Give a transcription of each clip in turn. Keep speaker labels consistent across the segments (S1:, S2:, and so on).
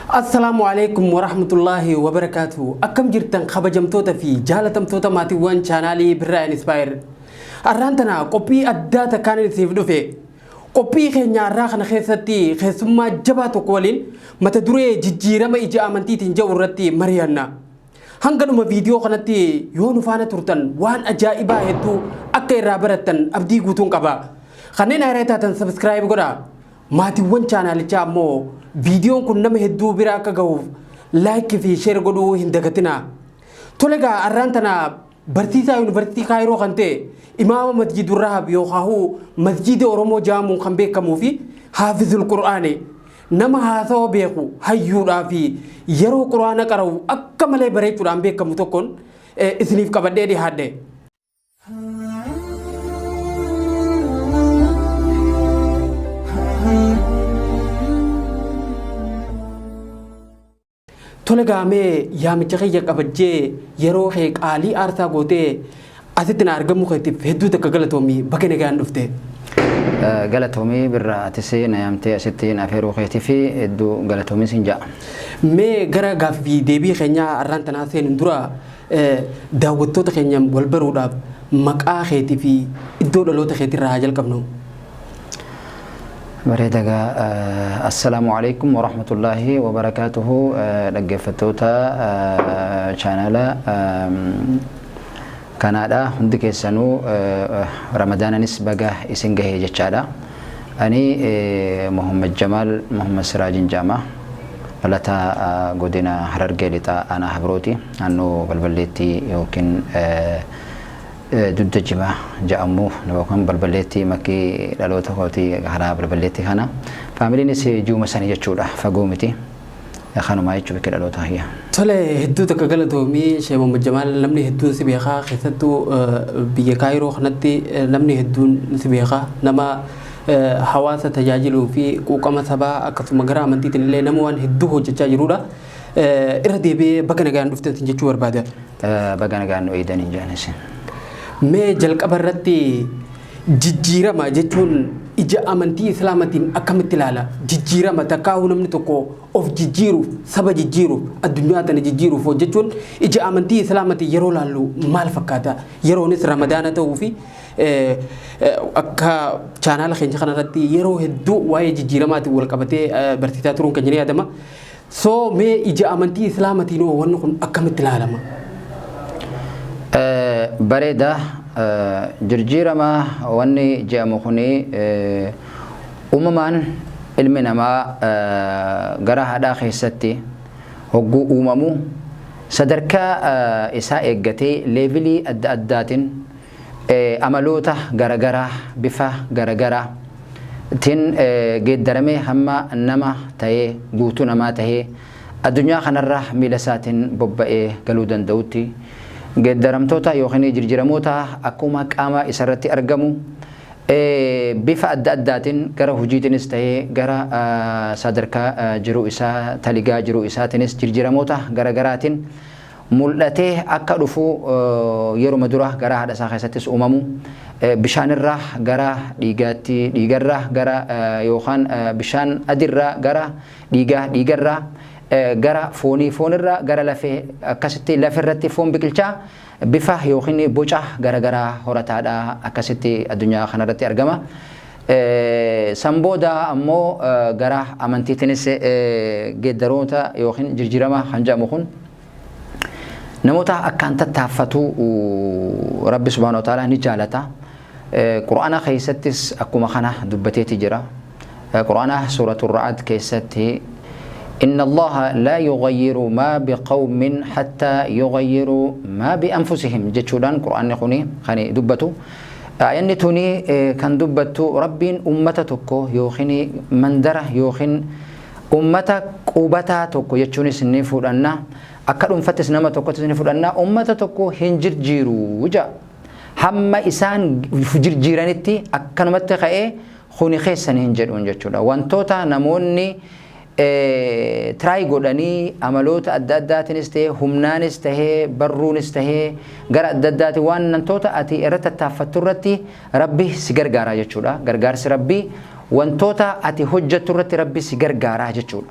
S1: Assalamualaikum warahmatullahi wabarakatuh. Akkam jirtan kabajamtoota fi jaalatamtoota maatiiwwan chaanaalii Birraa Inspire. Arraantana qophii addaa takkaan isiniif dhufe. Qophii keenya irraa kana keessatti keessummaa jabaa tokko waliin mata duree jijjiirama ija amantiitiin jedhu irratti mari'anna. Hanga dhuma viidiyoo kanatti yoo nu faana turtan waan ajaa'ibaa hedduu akka irraa barattan abdii guutuun qaba. Kanneen haaraa taatan subscribe godhaa. Maatiiwwan chaanaalichaa ammoo viidiyoon kun nama hedduu bira akka gahuuf like fi share godhuu hin dagatinaa. Tolegaa arraantana barsiisaa yuunivarsiitii Kaayiroo kan ta'e imaama masjidul Rahab yookaan masjida Oromoo jedhamuun kan beekamuu fi Haafizul Qur'aani nama haasawa beeku hayyuudhaa fi yeroo Qur'aana qara'u akka malee bareechuudhaan beekamu tokkoon isiniif qabadhee dhiyaadhe. Tolegaamee yaamicha kiyya qabajjee yeroo kee qaalii aarsaa gootee asitti na argamu keetiif hedduu takka galatoomii bakka nagaan dhufte.
S2: Galatoomii birraa atisee na yaamtee asitti na feeruu keetii fi hedduu galatoomii siin ja'a.
S1: Mee gara gaaffii deebii keenyaa arraantanaa seenuun dura daawwattoota keenya wal baruudhaaf maqaa keetii fi iddoo dhaloota keetirraa haa jalqabnu.
S2: Bareedaga assalaamu alaykum wa rahmatullahi wa barakatuhu dhaggeeffattoota chaanala kanaadha hundi keessanuu ramadaananis baga isin gahee jechaadha. Ani Muhammad Jamal Muhammad Siraajin Jaama dhalataa godina Harargee lixaa aanaa Habrooti naannoo Balballeetti yookiin dudda jima jedhamu yookaan balballeetti makkii dhaloota kootii karaa balballeetti kana faamiliinis juuma sanii jechuudha fagoo miti kanuma jechuudha bakka dhaloota hayya.
S1: Tole hedduu takka galatoomii Sheekh Muhammad Jamaal namni hedduun si beekaa keessattuu biyya Kaayiroo kanatti namni hedduun si beekaa nama hawaasa tajaajiluu fi quuqama sabaa akkasuma gara amantiitiin illee nama waan hedduu hojjechaa jirudha. Irra deebi'ee bakka nagaan dhuftan jechuu barbaada.
S2: Bakka nagaan nu eedan hin jaanis.
S1: Mee jalqaba irratti jijjiirama jechuun ija amantii islaamatiin akkamitti ilaala? Jijjiirama takkaa'uu namni tokko of jijjiiruuf saba jijjiiruuf addunyaa tana jijjiiruuf jechuun ija amantii islaamatiin yeroo laallu maal fakkaata? Yeroonis ramadaana ta'uu fi akka chaanaala keenya kanarratti yeroo hedduu waa'ee jijjiiramaatiin wal qabatee barsiisaa turuun keenya ni yaadama. So mee ija amantii islaamatiin wanni kun akkamitti ilaalama?
S2: Bareeda jijjiirama wanni jedhamu kuni uumamaan ilmi namaa gara haadhaa keessatti hogguu uumamu sadarkaa isaa eeggatee leevilii adda addaatiin amaloota garagaraa bifa garaagaraatiin geeddaramee hamma nama ta'ee guutuu namaa ta'ee addunyaa kanarra miila isaatiin bobba'ee galuu danda'utti geeddaramtoota yookiin jijjiiramoota akkuma qaama isarratti argamu bifa adda addaatiin gara hojiitiinis ta'ee gara sadarkaa jiruu isaa taligaa jiruu isaatiinis jijjiiramoota garagaraatiin mul'atee akka dhufu yeroo dura gara haadha isaa keessattis uumamu bishaanirraa gara dhiigaatti dhiigarraa gara yookaan bishaan adiirraa gara dhiigarraa gara foonirraa gara lafee akkasitti laferratti foon biqilchaa bifa yookiin boca garagaraa horataadha akkasitti addunyaa kanarratti argama. Sanbooda ammoo gara amantiitiinis geeddaroota yookiin jijjiirama kan jedhamu kun namoota akkaan tattaaffatu Rabbi subhaanahu wa ta'ala ni jaalata. Qur'aana keessattis akkuma kana dubbateeti jira. Qur'aana suuratul Ra'd keessatti إن الله لا يغير ما بقوم حتى يغيروا ما بأنفسهم جتشودان قرآن خني دبتو يعني توني كان دبتو ربين أمتتكو يوخني مندرة يوخن أمتك قوبتاتكو يتشوني سنفور أنا أكاد أمفتس نما تكو سنفور أنا أمتتكو هنجر جيرو وجا هم إسان فجر جيرانتي أكنمت خاء خوني خيسان هنجر ونجتشودا وانتوتا نموني تراي godhanii amaloota adda addaatis ta'ee humnaanis ta'ee barruunis ta'ee gara adda addaati waan wantoota ati irratti tattaaffattu irratti rabbi si gargaara jechuudha. Gargaarsi rabbi wantoota ati hojjettu irratti rabbi si gargaara jechuudha.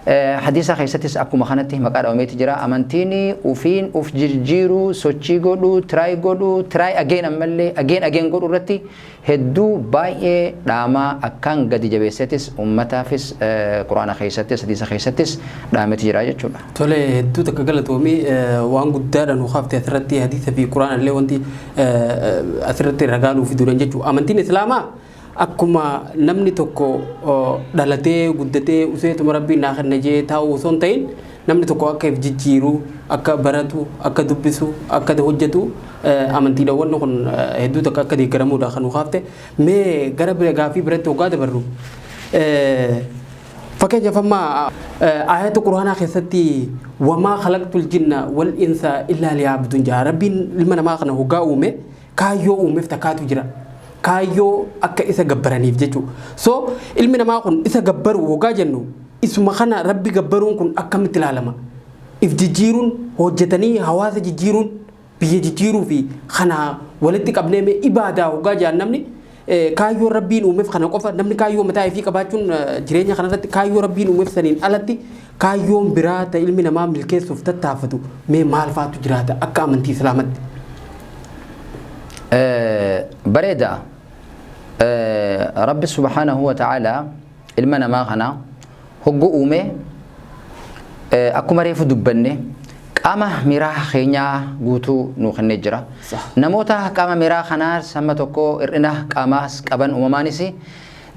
S2: حديثا خيستيس أكو مخانته مقال أو ميت جرا أمانتيني وفين وف جرجيرو سوتشي قولو تراي أجين أملي أجين قولو رتي هدو باي داما أكان قد جبيستيس أمتا فيس قرآن خيستيس حديثا خيستيس دامت جرا جتشولا
S1: تولي هدو تكقلت ومي وان قدادا نخافت أثرتي حديثا في قرآن اللي وانتي أثرتي رقالو في دوران جتشو أمانتيني إسلاما akkuma namni tokko dhalatee guddatee useetuma rabbii naa kenna jee taa'u osoo hin ta'in namni tokko akka if jijjiiru akka baratu akka dubbisu akka hojjetu amantiidhaan kun hedduu takka akka deeggaramuudha kan nuuf mee gara gaaffii biratti hoggaa dabarru fakkeenyaaf amma ayata quraanaa keessatti wamaa khalaqtul jinna wal insa illaa liya'budun jaa rabbiin ilma namaa kana hoggaa uume kaayyoo uumeef takkaatu jira kaayoo akka isa gabbaraniif jechu so ilmi namaa kun isa gabbaru hogaa jennu isuma kana rabbi gabbaruun kun akkamitti ilaalama if jijjiiruun hojjetanii hawaasa jijjiiruun biyya jijjiiruu fi kana walitti qabnee mee ibaadaa hogaa jaan namni kaayoo rabbiin uumeef kana qofa namni kaayoo mataa ifii qabaachuun jireenya kanarratti kaayoo rabbiin uumeef saniin alatti kaayoon biraata ilmi namaa milkeessuuf tattaafatu mee maal faatu jiraata akka amantii islaamatti
S2: بريدة رب سبحانه وتعالى المنا ما غنا هو أمي أكو مريف دبني كاما ميراه خينيا غوتو نوخن نجرا نموتا كاما ميراه خنار سمتوكو إرنا كاما كابن أممانيسي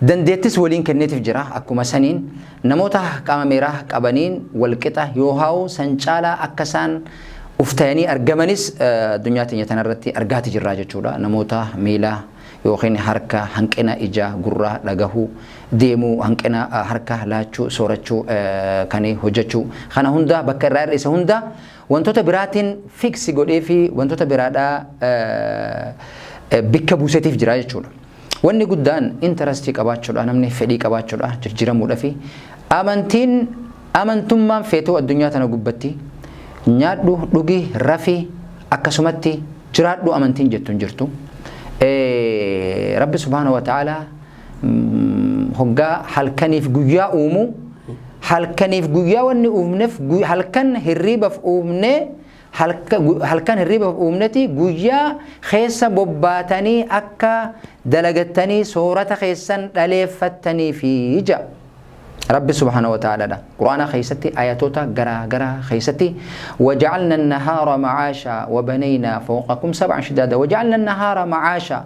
S2: دنديتس ولين كنيتف جرا أكو مسنين نموتا كاما ميراه كابنين والكتا يوهاو سنشالا أكسان uftayanii argamanis addunyaa teenya tanarratti argaati jirraa jechuudha namoota miila yookiin harka hanqina ija gurra dhagahuu deemuu hanqina harka laachuu soorachuu kan hojjechuu kana hunda bakka irraa irra isa hunda wantoota biraatiin fiksi godhee fi wantoota biraadhaa bikka buuseetiif jira jechuudha wanni guddaan intarastii qabaachuudha namni fedhii qabaachuudha jijjiiramuudha fi amantummaan feetoo addunyaa tana gubbatti nyaadhu dhugi rafi akkasumatti jiraadhu amantiin jettuun jirtu rabbi subhanahu wa ta'ala hoggaa halkaniif guyyaa uumu halkaniif guyyaa wanni uumneef halkan hirriibaaf uumne halkan hirriibaaf uumneti guyyaa keessa bobbaatanii akka dalagattanii soorata keessan dhaleeffattanii fi ija رب سبحانه وتعالى قرآن خيستي آياتوتا غرا خيستي وجعلنا النهار معاشا وبنينا فوقكم سبعا شدادا وجعلنا النهار معاشا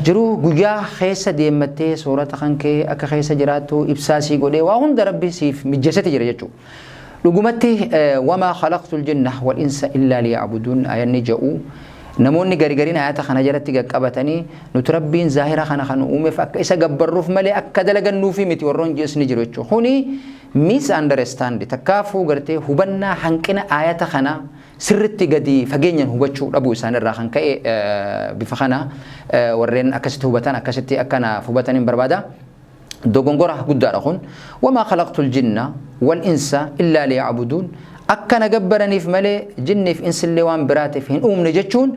S2: جرو قيا خيسة ديمتي سورة خنكي أكا خيسة جراتو إبساسي قولي وهند ربي سيف مجساتي جريتو لقمتي وما خلقت الجنة والإنس إلا ليعبدون آيان نجاؤوا نموني غريغرين آياتا خنا جرتي قبتني نتربين ظاهرة خنا أومي فأكا إسا قبروف ملي أكا دلغن نوفي متي ورون جيس نجروچو خوني ميس أندرستاند تكافو غرتي هبنا حنكنا آياتا خنا سرتي قدي فقينيا هبچو أبو إسان الراخن كأي بفخنا ورين أكست هبتان أكستي أكنا فبتان بربادا دوغنغورا قدار أخون وما خلقت الجن والإنس إلا ليعبدون أكا نقبرني في ملي جني في إنس اللي وان براتي فين أمني جتشون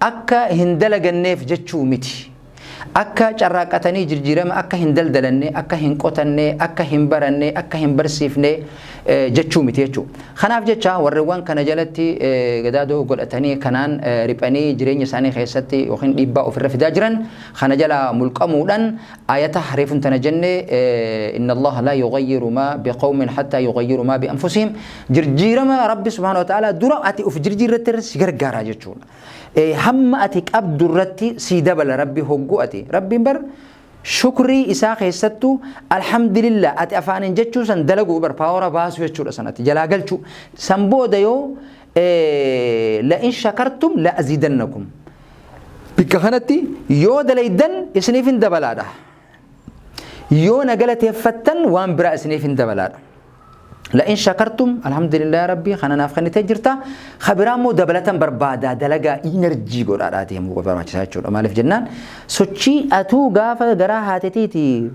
S2: أكا هندلق النيف جتشو متي أكا جراكتني جرجيرم أكا هندلدلني أكا هنقوتني أكا هنبرني أكا هنبرسيفني جتشو متي جتشو خناف جتشا والروان كان جلتي قدادو قلتني كانان ريباني جريني ساني خيستي وخين ديبا وفي الرفدا جرن خنا جلا ملقمودن آيات حريف تنجني إن الله لا يغير ما بقوم حتى يغيروا ما بأنفسهم جرجيرم ربي سبحانه وتعالى درا أتي في جرجيرتر سيغرغارا جتشون هم أتيك أبد الرتي سيدبل ربي هوجو أتي ربي بر شكري إساق يستو الحمد لله أتي أفان جتشو سندلقو بر باورا باسو يتشو لسنة جلاقلشو سنبو ديو لئن شكرتم لأزيدنكم بكهنتي يو دليدن يسنيفن دبلادا يو نقلت يفتن وان برا سنيفن دبلادا لئن شكرتم الحمد لله ربي خنا نافخني تجرتا خبرامو دبلتن بربادا دلغا انرجي غوراراتي مو برما تشاچو مالف جنان سوچي اتو غافا غرا هاتيتي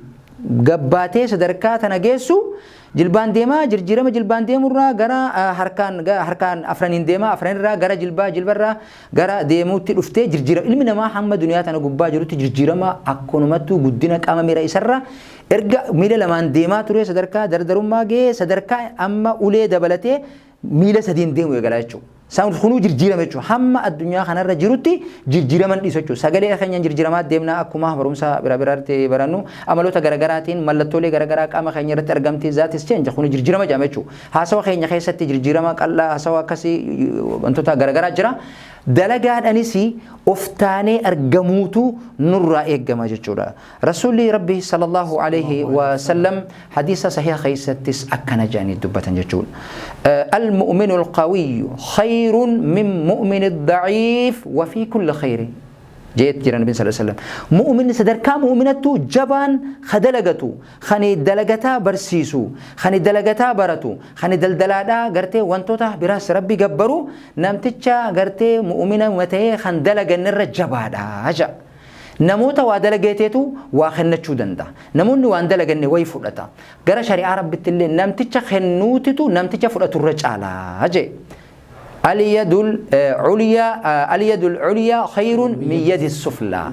S2: غباتي صدركا تنگيسو jilbaan deemaa jirjiirama jilbaan deemurraa gara harkaan afraniin deemaa afranirraa gara jilbarraa gara deemuutti dhuftee jirjiirama ilmi namaa hamma duniyaa tana gubbaa jirutti jirjiirama akkunumattuu guddina qaama miira isarra erga miila lamaan deemaa ture sadarkaa dardarummaa ga'ee sadarkaa amma ulee dabalatee miila sadiin deemu eegala jechuudha. Saan kunuu jirjiirama jechuudha. Hamma addunyaa kanarra jirutti jirjiiraman dhiisu jechuudha. Sagalee keenyaan jirjiiramaa deemnaa akkuma barumsa biraatti barannu amaloota garaagaraatiin mallattoolee garaagaraa qaama keenya irratti argamti zaatis change kun jirjiirama jedhama jechuudha. Haasawa keenya keessatti jirjiirama qal'aa haasawa akkasii wantoota garaagaraa jira. Dalagaadhanis of taanee argamuutu nurraa eegama jechuudha. Rasuulli Rabbi sallallahu alayhi wa sallam hadiisa sahiha keessattis akkana jedhanii dubbatan jechuudha. المؤمن القوي خير من مؤمن الضعيف وفي كل خير جيت جيران النبي صلى الله عليه وسلم مؤمن صدركا مؤمنته جبان خدلغتو خني دلغتا برسيسو خني دلغتا برتو خني دلدلادا غرتي وانتوتا براس ربي غبرو نمتچا غرتي مؤمنا متي خندلغن الرجبادا اجا نموت وادلغيتيتو واخنچو دندا نموني واندلغن وي فدتا غرا شريعه ربت اللي نمتچا خنوتتو نمتچا فدتو رجالا اجي اليد العليا خير من يد السفلى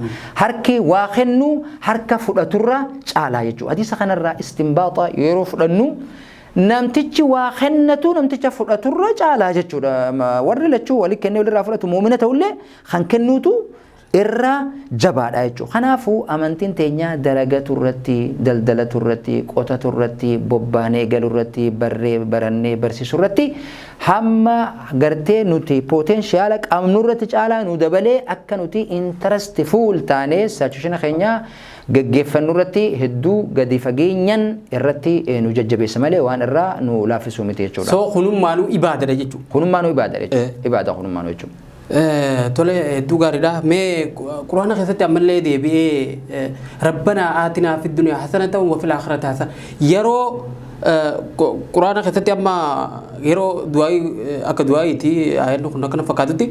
S2: حركي واخنو حركه فدتورا چالا يجو حديث خنرا استنباط يروف دنو نمتچ واخنتو نمتچ فدتورا چالا جچو ورلچو ولكن ولرا فدتو مؤمنته ولا خنكنوتو irra jabaadha jechuudha. Kanaafuu amantiin teenya dalagatu irratti, daldalatu irratti, qotatu irratti, bobbaanee galu irratti, barannee barsiisuu irratti hamma gartee nuti potenshiyaala qabnu irratti caalaa nu dabalee akka nuti interest full taanee saachishina keenya gaggeeffannu irratti hedduu gadi fageenyan irratti nu jajjabeessa malee waan irraa nu laaffisuu miti jechuudha.
S1: So kunummaanuu ibaadadha jechuudha.
S2: Kunummaanuu ibaadadha jechuudha. Ibaada kunummaanuu jechuudha.
S1: tole dugaariidha mee quraana keessatti ammallee deebi'ee rabbana aatinaa fid dunya hasanatan wa fil aakhirati hasan yeroo quraana keessatti amma yeroo du'aa akka du'aati ayyaanni kun akkana fakkaatutti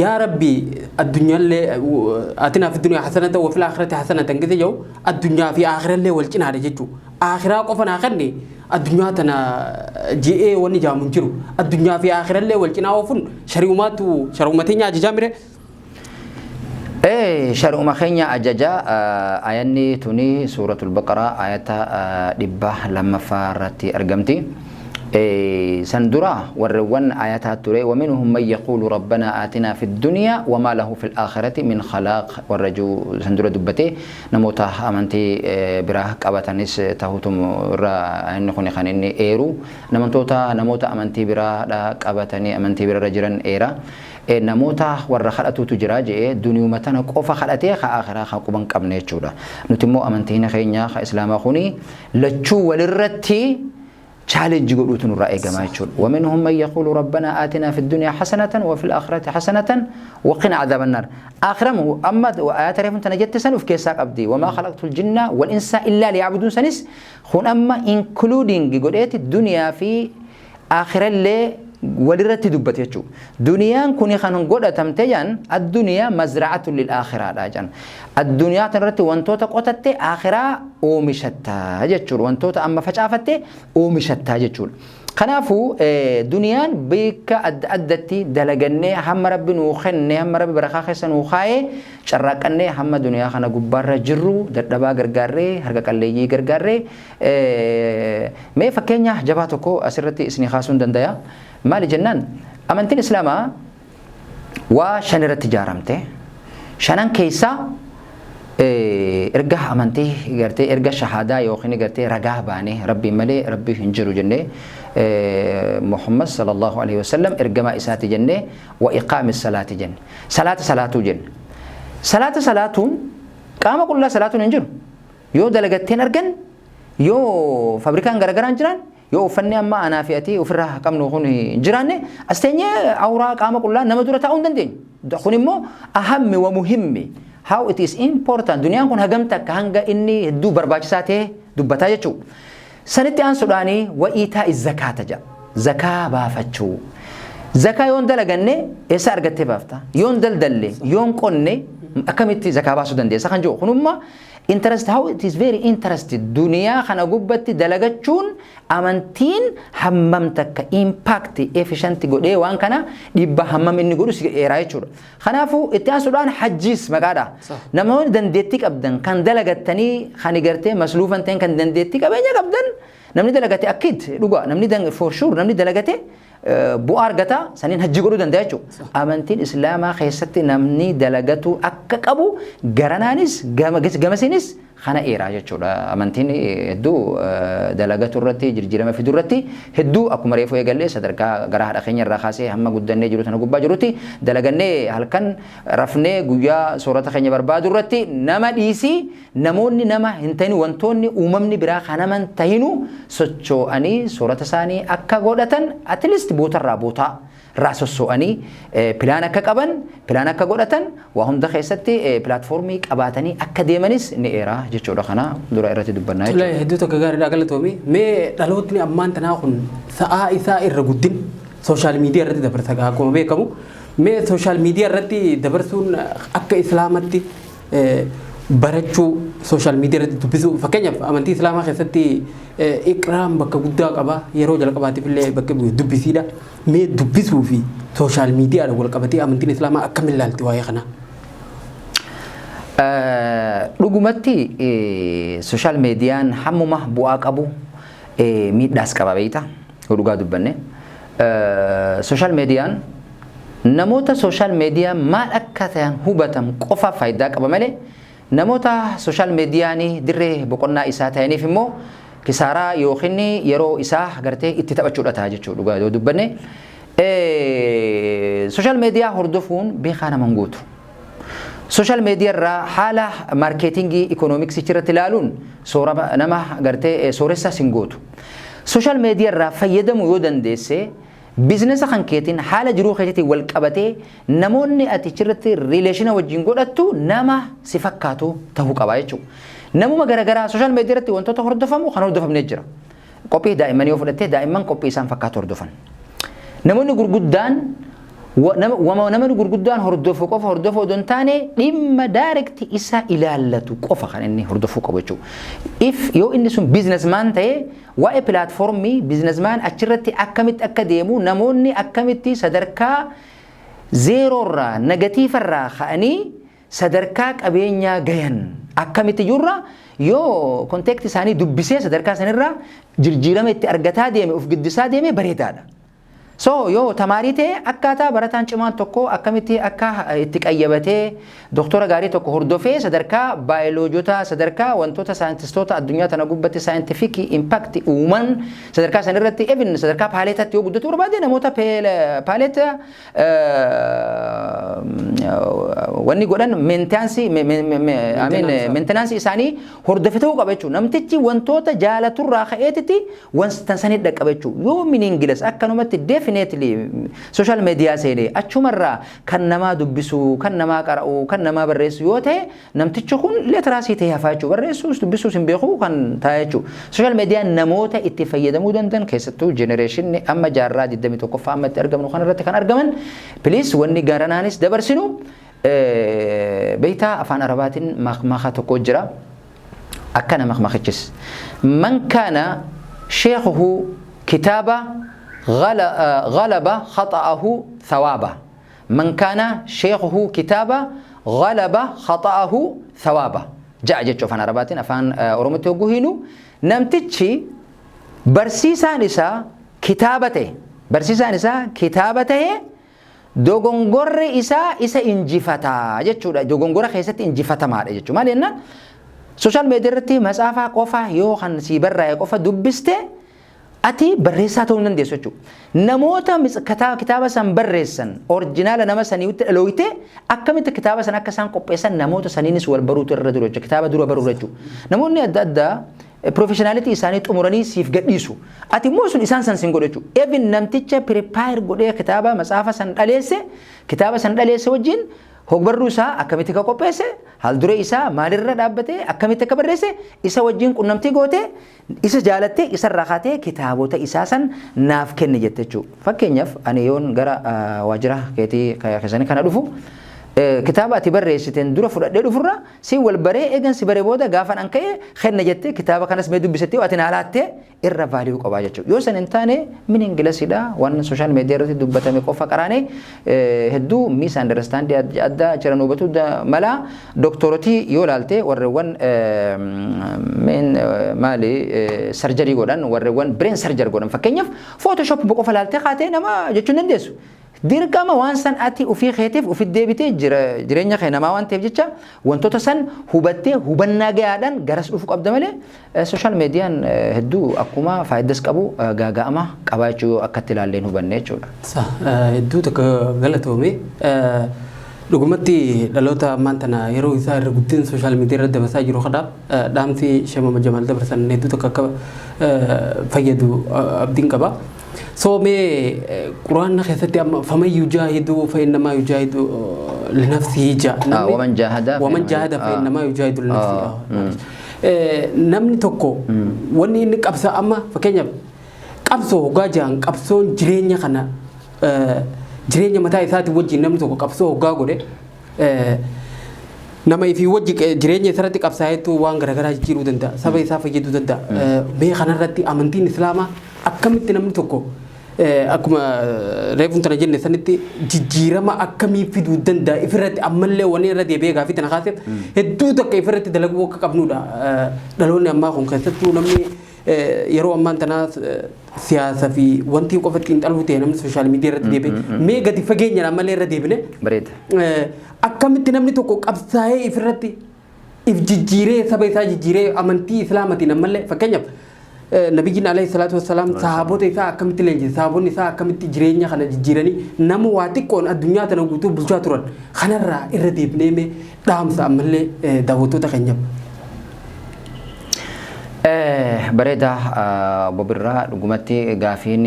S1: يا ربي الدنيا اللي آتنا في الدنيا حسنة وفي الآخرة حسنة كذا جو الدنيا في آخرة اللي والجنة هذا جتو آخرة قفنا آخرني الدنيا تنا جي ونجا منجرو الدنيا في آخرة اللي والجنة وفن شروماتين يا جامرة
S2: شروما خينيا أججا آياني توني سورة البقرة آياتا دباه لما فارتي أرقمتي سندرا وروان آياتها تري ومنهم من يقول ربنا آتنا في الدنيا وما له في الآخرة من خلاق والرجو سندرا دبتي نموتا أمانتي براه قبطانيس تهوتم را نخوني خانيني إيرو نموتا أمانتي براه قبطاني أمانتي براه رجران إيرا نموتا ورخلاتو تجراجي دنيو متنا قوفا خلاتي خا آخرا خا قبان قبني چودا نتمو أمانتينا خينيا خا إسلاما خوني لچو ولرتي challenge يقولون الرأي جماعة شول ومنهم من يقول ربنا آتنا في الدنيا حسنة وفي الآخرة حسنة وقنا عذاب النار آخرهم أما آيات ريفن تنجت سن في كيساق أبدي وما خلقت الجن والإنس إلا ليعبدون سنس خون أما including يقولات الدنيا في آخر اللي ولرت دبت يجو دنيا كوني خانون قد تمتيان الدنيا مزرعة للآخرة راجان الدنيا تنرت وانتوتا قوتت آخرة ومشتا جتشور وانتوتا أما فجأفتي ومشتا جتشور خنافو دنيا بيك أدتي دلقني هم ربي نوخني هم ربي برخاخي سنوخاي شرقني هم دنيا خانا قبار جرو دردبا غرغاري هرقا قليجي غرغاري مي فكينيا جباتوكو أسرتي اسني خاسون دندايا مالي جنان أمانتين إسلاما وشنرة تجارمته شنان كيسا إرجع أمانتي قرتي إرجع شهادة يوخني قرتي رجع باني ربي ملي ربي هنجرو جنة محمد صلى الله عليه وسلم إرجع ما إسات جنة وإقام الصلاة جنة صلاة جنة صلاة قام كل صلاة ننجر يو دلقتين أرجن يو فابريكان غرغران جران يو فني أما أنا فياتي وفرها كم نخوني جراني أستني أوراق قام كلها نمدورة تاون دندين خوني مو أهم ومهم how it is important دنيا كون هجمتك هنجا إني دو برباج ساته دو بتاجتشو سنتي عن سوداني وإيتاء الزكاة جا زكاة بافتشو زكاة يون دل جنة إسار قتة بافتا يون دل دللي يون قنة akkamitti zakaa baasuu dandeessa kan jiru kunummaa interest how it is very interested duniyaa kana gubbatti dalagachuun amantiin hammam takka impact efficient godhee waan kana dhibba hammam inni godhu si eeraa jechuudha. Kanaafuu itti aansuudhaan hajjiis maqaadha. Namoonni dandeettii qabdan kan dalagattanii kan gartee masluufan ta'an kan dandeettii qabeenya qabdan namni dalagate akkid dhugaa namni for sure namni dalagate bu'aa argata saniin hajji godhuu danda'a jechuudha. Amantiin Islaamaa keessatti namni dalagatu akka qabu garanaanis gamasiinis kana eeraa jechuudha. Amantiin hedduu dalagatu irratti jijjiirama fiduu irratti hedduu akkuma reefuu eegallee sadarkaa gara haadha keenya irraa kaasee hamma guddannee jiru tana gubbaa jirutti dalagannee halkan rafnee guyyaa soorata keenya barbaadu irratti nama dhiisii namoonni nama hin ta'in wantoonni uumamni biraa kanaman tahinu socho'anii soorata isaanii akka godhatan at least bootarraa bootaa raasosso'anii pilaan akka qaban pilaan akka godhatan waa hunda keessatti pilaatfoormii qabaatanii akka deemanis ni eeraa jechuudha kana dura irratti dubbannaa jechuudha.
S1: Tole hedduu tokko gaariidha galatoomi mee dhalootni ammaan tanaa kun sa'aa isaa irra guddin sooshaal miidiyaa irratti dabarsa akkuma beekamu mee sooshaal miidiyaa irratti dabarsuun akka islaamatti barachuu sooshaal miidiyaa irratti dubbisuu fakkeenyaaf amantii islaamaa keessatti iqraan bakka guddaa qaba yeroo jalqabaatiif illee bakka dubbisiidha mee dubbisuu fi sooshaal miidiyaadhaan wal qabatee amantiin islaamaa akkamiin ilaalti waa'ee kanaa.
S2: Dhugumatti sooshaal miidiyaan hammuma bu'aa qabu miidhaas qaba beektaa dhugaa dubbanne sooshaal miidiyaan namoota sooshaal miidiyaa maal akka ta'an hubatan qofa faayidaa qaba malee namoota sooshaal miidiyaanii dirree boqonnaa isaa ta'aniif immoo kisaaraa yookiin yeroo isaa gartee itti taphachuudha ta'a jechuudha dhugaa yoo dubbanne sooshaal miidiyaa hordofuun beekaa naman guutu. Sooshaal miidiyaa irraa haala maarkeetingii ikoonomiksii irratti ilaaluun nama gartee sooressa sin gootu. Sooshaal miidiyaa irraa fayyadamuu yoo dandeesse biizinesa kan keetiin haala jiruu keetiin wal qabatee namoonni ati achirratti riileeshina wajjin godhattu nama si fakkaatu ta'uu qaba jechuudha. Namuma garaagaraa sooshaal miidiyaa irratti wantoota hordofamu kan hordofamne jira. Qophii daa'immanii yoo fudhattee daa'imman qophii isaan fakkaatu hordofan. Namoonni gurguddaan namni gurguddaan hordofu qofa hordofuu don taane dhimma direct isa ilaallatu qofa kan inni hordofuu qabu jechuudha. If yoo inni sun biizinesmaan ta'e waa'ee pilaatfoormii biizinesmaan achirratti akkamitti akka deemu namoonni akkamitti sadarkaa zeeroorraa negatiifarraa ka'anii sadarkaa qabeenyaa gayan akkamitti jirra yoo konteekti isaanii dubbisee sadarkaa sanirraa jijjiirama itti argataa deeme of giddisaa deeme bareedaadha. So yoo tamaarii ta'e akkaataa barataan cimaan tokko akkamitti akka itti qayyabatee doktora gaarii tokko hordofee sadarkaa baayoloojota sadarkaa wantoota saayintistoota addunyaa tana gubbatti saayintifikii impaakti uuman sadarkaa sanirratti even sadarkaa paaleetaatti yoo guddatu barbaade namoota paaleeta wanni godhan meenteenaansii isaanii hordofee ta'uu qaba jechuudha. Namtichi wantoota jaalaturraa ka'eetitti wanta sanii dhaqqaba jechuudha. Yoo miniingilas akkanumatti definitely social media seene achumarraa kan namaa dubbisu kan namaa qara'u kan namaa barreessu yoo ta'e namtichi kun leetiraasii ta'e hafaa jechuudha. Barreessuus dubbisuus hin beeku kan ta'a jechuudha. Social media namoota itti fayyadamuu danda'an keessattuu jenereeshinni amma jaarraa 21ffaa amma itti argamnu kanarratti kan argaman please wanni garanaanis dabarsinu beektaa afaan arabaatiin maqmaqa tokko jira akkana maqmaqichis man kaana sheekuhu kitaaba غلب خطأه ثوابا من كان شيخه كتابا غلب خطأه ثوابا جاء جتشو فان عرباتين أفان أورومتي وقوهينو نمتتشي برسيسا نساء كتابته دوغنغور إسا إنجفتا جتشو دوغنغور خيست إنجفتا مار جتشو ما لأننا سوشال ميديا مسافة قفا يوخن سيبرا قفا دبسته ati barreessaa ta'uu dandeessu jechuudha. Namoota kitaaba san barreessan orjinaala nama sanii dhalooyte akkamitti kitaaba san akka isaan qopheessan namoota saniinis wal baruutu irra jiru jechuudha. Kitaaba dura baruu jechuudha. Namoonni adda addaa professionality isaanii xumuranii siif gadhiisu. Ati immoo sun isaan san sin godhu jechuudha. Even namticha prepare godhee kitaaba matsaafa san dhaleesse wajjin hogbarruu isaa akkamitti ka qopheesse haal dure isaa maalirra dhaabbate akkamitti akka barreesse isa wajjin qunnamtii goote isa jaalatte isa raakate kitaabota isaa san naaf kenne jette jechuudha. Fakkeenyaaf ani yoon gara waajjira keetii keessanii kana dhufu كتابة تبرر ستين دورة فرد دورة فرة سي والبري إذن سي بري بودا قافن أنكي خيرنا جتة كتابة كان اسمه دوب بستي واتنا علاتة الرفاليو قباجة يوسن إنتاني من إنجليزي دا وان سوشيال ميديا رتي دوبتا ميقوفا قراني هدو ميس أندرستاند أدا جرانو بتو دا ملا دكتورتي يولالتي وروان من مالي سرجري قدان وروان برين سرجر قدان فكينيف فوتوشوب بقوفا لالتي خاتي نما جتشو نندسو dirqama waan san ati ofii keetiif ofii deebitee jireenya kee namaa waan ta'eef jecha wantoota san hubattee hubannaa gahaadhaan garas dhufu qabda malee sooshaal miidiyaan hedduu akkuma faayidaas qabu gaaga'ama qabaachuu akkatti ilaalleen hubanne jechuudha.
S1: Hedduu takka galatoome dhugumatti dhaloota ammaan tana yeroo isaa irra guddin sooshaal miidiyaa irra dabarsaa jiru kanaaf dhaamsi Shama Jamaal dabarsan hedduu takka akka fayyadu abdiin qaba. صومي قرآن نخسته فمن يجاهد فإنما يجاهد لنفسه ومن جاهد فإنما يجاهد لنفسه نمني تكو وني إنك أبصر أما فكينيا أبصر هجاجان أبصر جرينيا خنا جرينيا متى إثات وجه نمني تكو أبصر هجاجوري nama ifi wajji jireenya isarratti qabsaa'etu waan garaagaraa jijjiiruu danda'a saba isaa fayyaduu danda'a mee kanarratti amantiin islaamaa akkamitti namni tokko akkuma reefuun tana jenne sanitti jijjiirama akkamii fiduu danda'a ifirratti ammallee waan irra deebi'ee gaafii tana kaaseef hedduu tokko ifirratti dalaguu akka qabnudha dhaloonni ammaa kun keessattuu namni yeroo ammaan tanaa siyaasa fi wanti qofatti hin dhaluu ta'e namni sooshaal miidiyaa irratti deebi'ee mee gadi fageenyaan ammallee irra deebine akkamitti namni tokko qabsaa'ee ifirratti if jijjiiree saba isaa jijjiiree amantii islaamaatiin ammallee fakkeenyaaf nabiyyiin alayhi salaatu wassalaam sahaabota isaa akkamitti leenjise sahaabonni isaa akkamitti jireenya kana jijjiiranii nama waa xiqqoon addunyaa tana guutuu bulchaa turan kanarraa irra deebinee mee dhaamsa ammallee daawwattoota keenyaaf.
S2: Bareeda bobirraa dhugumatti gaafiin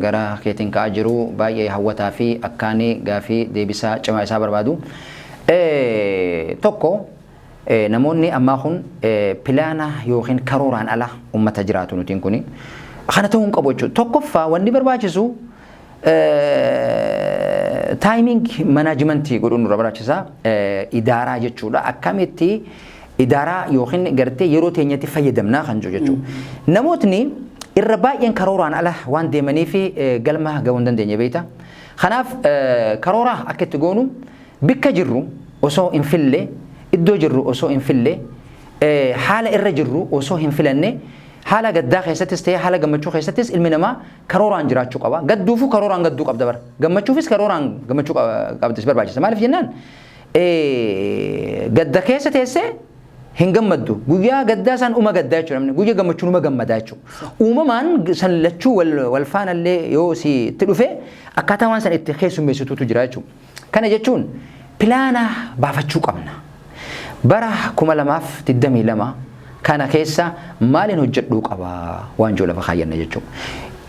S2: gara keetiin ka'aa jiru baay'ee hawwataa fi akkaanii gaafii deebisaa cimaa isaa barbaadu. Tokko namoonni ammaa kun pilaana yookiin karooraan ala uummata jiraatu nutiin kuni kana ta'uu hin qabu jechuudha. Tokkoffaa wanni barbaachisu taayiming manaajimentii godhuun nurra barbaachisa idaaraa jechuudha. Akkamitti idaaraa yookiin gartee yeroo teenyatti fayyadamnaa kan jiru jechuudha. Namootni irra baay'een karooraan ala waan deemanii fi galma gahuu hin dandeenye beekta. Kanaaf karoora akka itti goonu bikka jirru osoo hin fille iddoo jirru osoo hin fille haala irra jirru osoo hin filanne haala gaddaa keessattis ta'ee haala gammachuu keessattis ilmi namaa karooraan jiraachuu qaba. Gadduufu karooraan gadduu qabda bara. Gammachuufis karooraan gammachuu qabdis barbaachisa. Maaliif jennaan gadda keessa teessee hin gammaddu guyyaa gaddaa san uma gaddaa jechuudha namni guyyaa gammachuun uma gammadaa jechuudha uumamaan san lachuu wal faanallee yoo si itti dhufe akkaataa waan san itti keessummeessituutu jira jechuudha kana jechuun pilaana baafachuu qabna bara 2022 kana keessa maaliin hojjedhuu qaba waan joo lafa kaayyanna jechuudha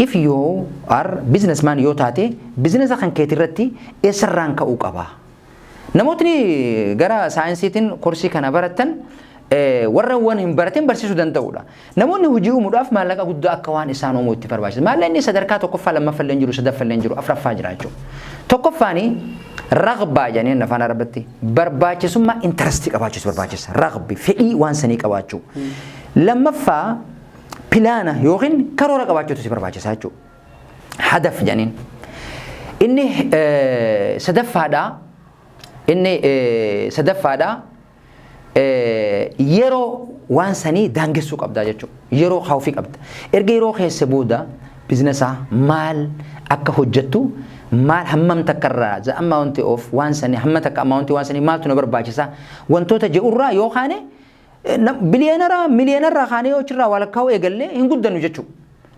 S2: if you are businessman yoo taate bizinesa kan keetirratti eessarraan ka'uu qaba namootni gara saayinsiitiin korsii kana baratan warra waan hin baratin barsiisuu danda'udha. Namoonni hojii uumuudhaaf maallaqa guddaa akka waan isaan uumuu itti barbaachisa. Maallaqni sadarkaa tokkoffaa lammaffaa jiru sadaffaa jiru afuraffaa jira jechuudha. Tokkoffaani ragbaa jedhanii afaan arabatti barbaachisummaa intarestii qabaachisu barbaachisa. Ragbi fedhii waan sanii qabaachuu. Lammaffaa pilaana yookiin karoora qabaachuutu si barbaachisa jechuudha. Hadaf jedhaniin. Inni sadaffaadha. Yeroo waan sanii daangessuu qabda jechuudha. Yeroo hawfii qabda. Erga yeroo keessa booda bizinesaa maal akka hojjettu maal hammam takkarraa the amount of waan sanii hamma takka amount waan sanii maaltu na barbaachisa wantoota jedhurraa yookaan miliyeenarraa kaanee yoo achirraa walakkaa'uu eegallee hin guddannu jechuudha.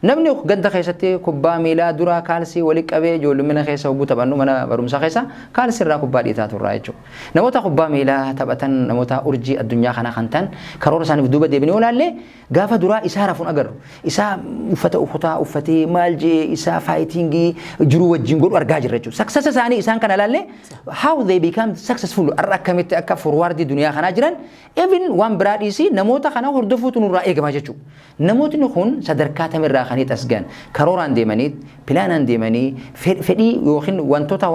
S2: Namni ganda keessatti kubbaa miilaa dura kaalsii walii qabee ijoollummaa keessa hubuu taphannu mana barumsaa keessa kaalsii irraa kubbaa dhiitaa turraa jechuudha. Namoota kubbaa miilaa taphatan namoota urjii addunyaa kana kan ta'an karoora isaaniif duuba deebinee olaallee gaafa duraa isaa rafuun agarru. Isaa uffata uffatee maal jee isaa faayitingii jiruu wajjin godhu argaa jirra jechuudha. Success isaanii isaan kana ilaallee how they become successful arra akkamitti akka forward duniyaa kanaa jiran even waan biraa dhiisii namoota kana hordofuutu nurraa eegama jechuudha. Namootni kun sadarkaa tamirraa خاني تسجن كروران ديماني بلانان ديماني فدي يوخين وانتوتا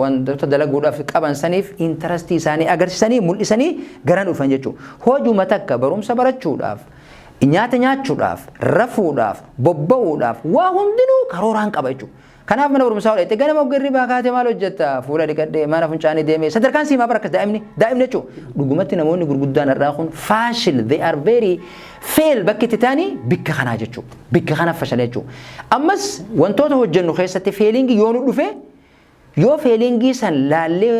S2: وانتوتا دلقوا في قبان سنيف انترستي ساني اگر سني مول سني غران وفنجچو هوجو متك بروم سبرچو داف nyaata nyaachuudhaaf rafuudhaaf bobba'uudhaaf waa hundinuu karooraan qabachu kanaaf mana barumsaa wal itti ganama ogirri baakaate maal hojjetta fuula dhiqadhee mana funcaanii deemee sadarkaan siimaa barakas daa'imni jechuun dhugumatti namoonni gurguddaan irraa kun faashil they are very fail bakki itti taanii bikka kanaa jechuu bikka kana fashale jechuu ammas wantoota hojjennu keessatti feelingii yoo nu dhufe yoo feelingii san laallee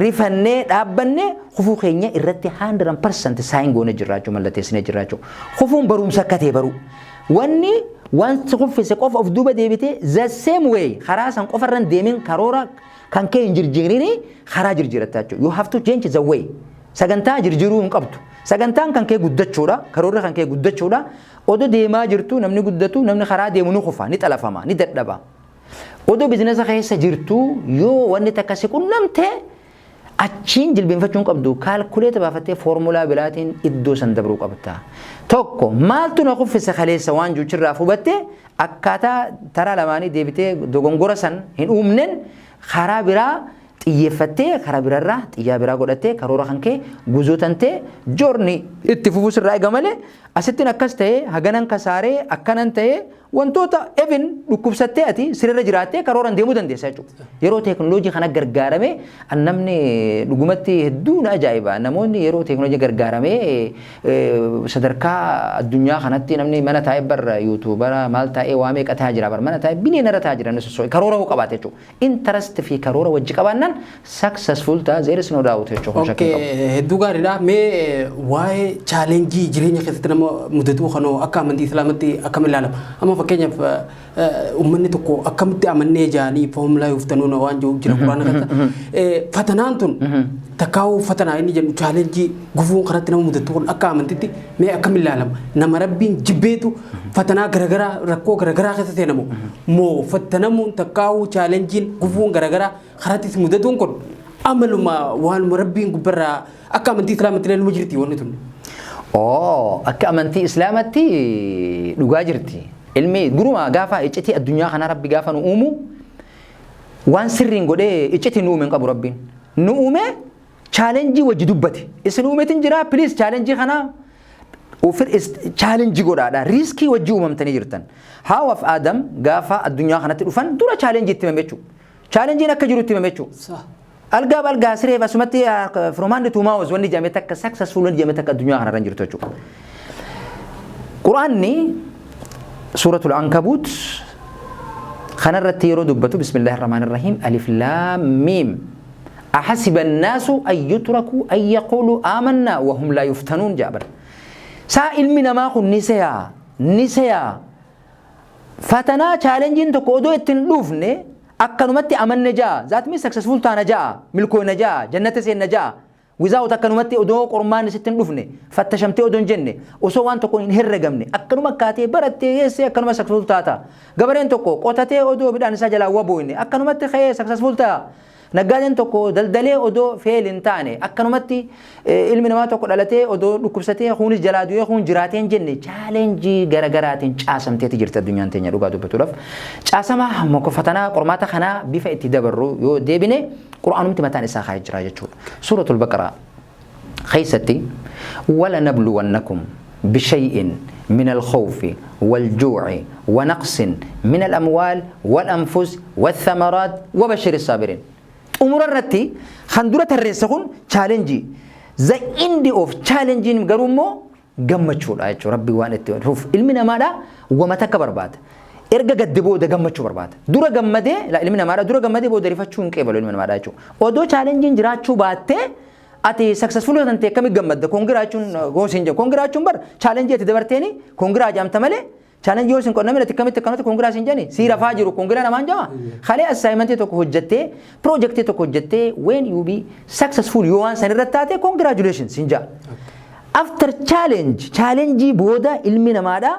S2: rifannee dhaabbanne khufuu keenya irratti 100% saayin goone jirraachuu mallateessine jirraachuu khufuun barumsa akkatee baru wanni wanti khuffise qofa of duuba deebite the same way karaa san qofa irran deemin karoora kan kee hin jirjiirini karaa jirjiirattaachuu you have to change the way sagantaa jirjiiruu hin qabdu sagantaan kan kee guddachuudha karoora kan kee guddachuudha odoo deemaa jirtu namni guddatu namni karaa deemu nu khufa ni xalafama ni dadhaba odoo biizinasa keessa jirtu yoo wanni takka si qunnamte achiin jilbeenfachuun qabdu kaalkuleeta baafattee foormulaa bilaatiin iddoo san dabruu qabta tokko maaltu na kuffise kaleessa waan juuchirraa fubatte akkaataa taraa lamaanii deebitee dogongora san hin uumnen karaa biraa xiyyeeffattee karaa biraarraa xiyyaa biraa godhattee karoora kan kee guutuutantee joorni itti fufus irraa eegamale asittiin akkas ta'ee haganan kasaaree akkanan ta'ee wantoota even dhukkubsattee ati sirra jiraattee karooran deemuu dandeessa jechuudha. Yeroo teekinooloojii kana gargaarame namni dhugumatti hedduu na ajaa'iba. Namoonni yeroo teekinooloojii gargaarame sadarkaa addunyaa kanatti namni mana taa'ee barra yuutuubara maal taa'ee waa meeqa taa'aa jira bara mana taa'ee bineen irra taa'aa jira karoora hoo qabaate jechuudha. Interest fi karoora wajji qabaannaan successful ta'a there is no doubt jechuudha.
S1: Hedduu gaariidha. Mee waa'ee chaalenjii jireenya keessatti nama mudatu kanoo akka amantii islaamatti akkam ilaalama? Amma fakkeenyaaf uummanni tokko akkamitti amannee jaanii foomulaa yuuftanuun waan jiru jira quraana keessatti fatanaan tun takkaa'uu fatanaa inni jedhu chaalenjii gufuun karatti nama mudatu kun akka amantitti mee akkam ilaalama? Nama rabbiin jibbeetu fatanaa garagaraa rakkoo garagaraa keessa seenamu moo fatanamuun takkaa'uu chaalenjiin gufuun garagaraa karatti mudatuun kun amaluma waanuma rabbiin gubbarraa akka amantii islaamatti ilaaluma jirti wanni tun.
S2: Akka amantii islaamatti dhugaa jirti. Ilmi guruma gaafa iccitii addunyaa kana rabbi gaafa nu uumu waan sirriin godhee iccitii nu uume qabu rabbiin. Nu uume chaalenjii wajji dubbate. Isin uumetin jira please chaalenjii kana ufir chaalenjii godhaadha. Riiskii wajji uumamtanii jirtan. Hawaaf Adam gaafa addunyaa kanatti dhufan dura chaalenjii itti himame jechuudha. Chaalenjiin akka jiru itti himame jechuudha. Algaa balgaa siree basumatti from hand to mouth wanni jedhame takka successful wanni jedhame takka addunyaa kana irra jirtu jechuudha. Quraanni سورة العنكبوت خنا الرتيرو دبتو بسم الله الرحمن الرحيم ألف لام ميم أحسب الناس أن يتركوا أن يقولوا آمنا وهم لا يفتنون جابر سائل من ما خن نسيا فتنا challenging تقودو اتنلوفني أكنمتي أمن نجا ذات مي successful تا نجا ملكو نجا جنة سين نجا without akkanumatti odoo qormaan sittin dhufne fattashamtee odoon jenne osoo waan tokko hin herregamne akkanuma kaatee barattee yeessee akkanuma successful taata gabareen tokko qotatee odoo midhaan isaa jalaa waboine akkanumatti ka'ee successful ta'a naggaadeen tokko daldalee odoo fail hin taane akkanumatti ilmi namaa tokko dhalatee odoo dhukkubsatee kunis jalaa du'ee kun jiraatee hin jenne chaalenjii garagaraatiin caasamteeti jirti addunyaan teenya dhugaa dubbatuudhaaf caasama mokofatanaa qormaata kanaa bifa itti dabarru yoo deebine quraanumti mataan isaa kaa'ee jira jechuudha suuratul baqara keessatti wala nabluwannakum bishay'in من الخوف والجوع ونقص من الأموال والأنفس والثمرات وبشر الصابرين أمور الرتي خندورة الرئيسون challenge the end of challenging قرومو قمتشو لايتشو ربي وانت شوف علمنا ماذا وما تكبر بعد إرجع قد بوده قمتشو برباد دورا قمده لا علمنا ماذا دورا قمده بوده ريفتشون كيبلو علمنا ماذا يشو ودو challenging جراتشو باته ati successful yoo tante kami gammadda congratulations goosinja congratulations bar challenge ati dabarteeni congrats amta male challenge yoo sin qonname ati kamitti kanatu congrats injani si rafaa jiru congrats namaan jama khale assignment tokko hojjatte project tokko hojjatte when you be successful you want sanirratate congratulations inja after challenge booda ilmi namaadha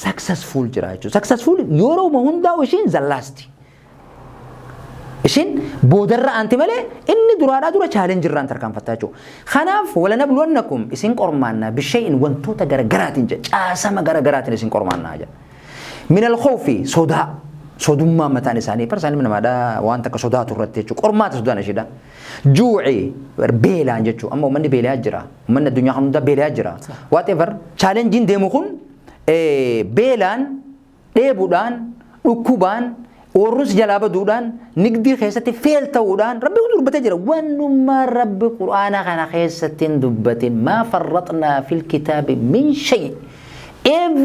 S2: successful jira jechuudha successful yeroo hundaa ishiin the last إشين بودر أنت ماله إني درارا درا challenge الران تركان فتاجو خناف ولا نبلونكم إسين قرمانا بشيء وانتو تجرجرات إنجا أسمع جرجرات إسين قرمانا أجا من الخوف صداع صدوم متى نساني فرسان من ماذا وانت كصداع ترتيجو قرمات صداع نشيدا جوعي بيلا انجتشو اما من بيلا اجرا من الدنيا خندا بيلا اجرا وات ايفر تشالنجين ديموكون بيلان ديبودان ركوبان ورس جلابة دودان نقدي خيستي فيل تودان ربي قدر بتجرا ونما ربي قرآن خنا خيستين دبتين ما فرطنا في الكتاب من شيء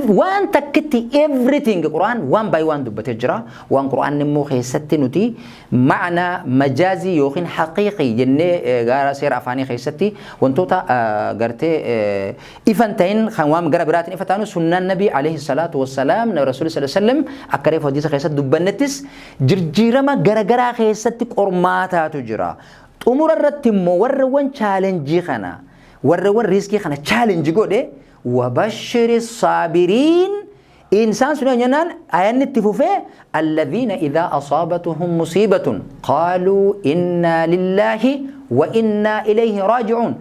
S2: وان تكتي everything القرآن one by one بتجرا وان قرآن نمو خيستي نتي معنى مجازي يوخين حقيقي جنة غارة سير أفاني خيستي وانتوتا غرتي إفنتين خوام غرا براتين إفتانو سنة النبي عليه الصلاة والسلام رسول صلى الله عليه وسلم أكريف حديث خيست دبنتس جرجيرا ما غرا خيستي قرماتا تجرا أمور الرتمو وروان challenge خنا وروان ريسكي خنا challenge قوده وبشر الصابرين إنسان سنة ينان آيان التفوفة الذين إذا أصابتهم مصيبة قالوا إنا لله وإنا إليه راجعون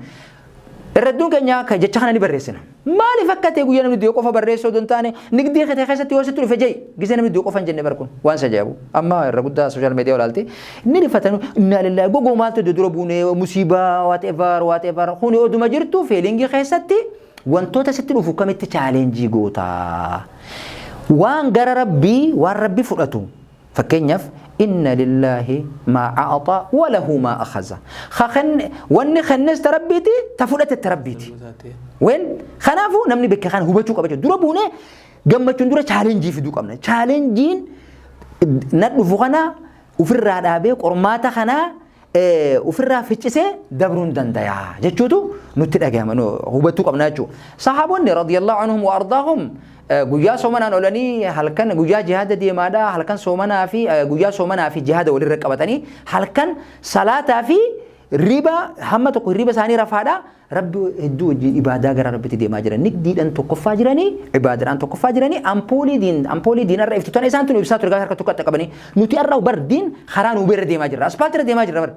S2: الردون كان ياك جتشخنا نبرسنا ما لفكت يقول ينا بدي يقف برسو دون تاني نقدي خدي خسته وسطو فجأي جزنا بدي يقف جنة بركون وان سجابو أما الرجودة سوشيال ميديا ولالتي نري فتنو إنا لله جوجو مالت تدربونه مصيبة وات إيفر خوني أدو مجرتو فيلينجي خستي وانتو تستلو فكم التشالنجي جوتا وان جر ربي وان ربي فرأتو فكينيف إن لله ما أعطى وله ما أخذ وان خنس تربيتي تفرأت التربيتي وين خنافو نمني بك خان هو بتشوك بتشوك دربونه جمع تندورة تشالنجي في دوكامنا تشالنجين ندفو خنا وفي الرادابي قرماتا خنا وفرها في الجسة دبرون دندايا جتشوتو نتلاقيها منو هو بتوق أبناجو صحابوني رضي الله عنهم وأرضاهم جوجا سومنا نولاني هل كان جوجا جهاد دي مادا هل كان سومنا في جوجا سومنا في جهاد ولي ركبتني هل كان صلاة في ربا هم تقول ربا ثاني رفادا رب هدو إبادة غير رب تدي ماجرا نقدي أن تقف فاجراني عبادة أن تقف فاجراني أمبولي دين الرئيف تتاني سانتو نبسات رجع هركتو كتكبني نتي أرى بردين خران وبر دي ماجرا أسبات دي ماجرا بر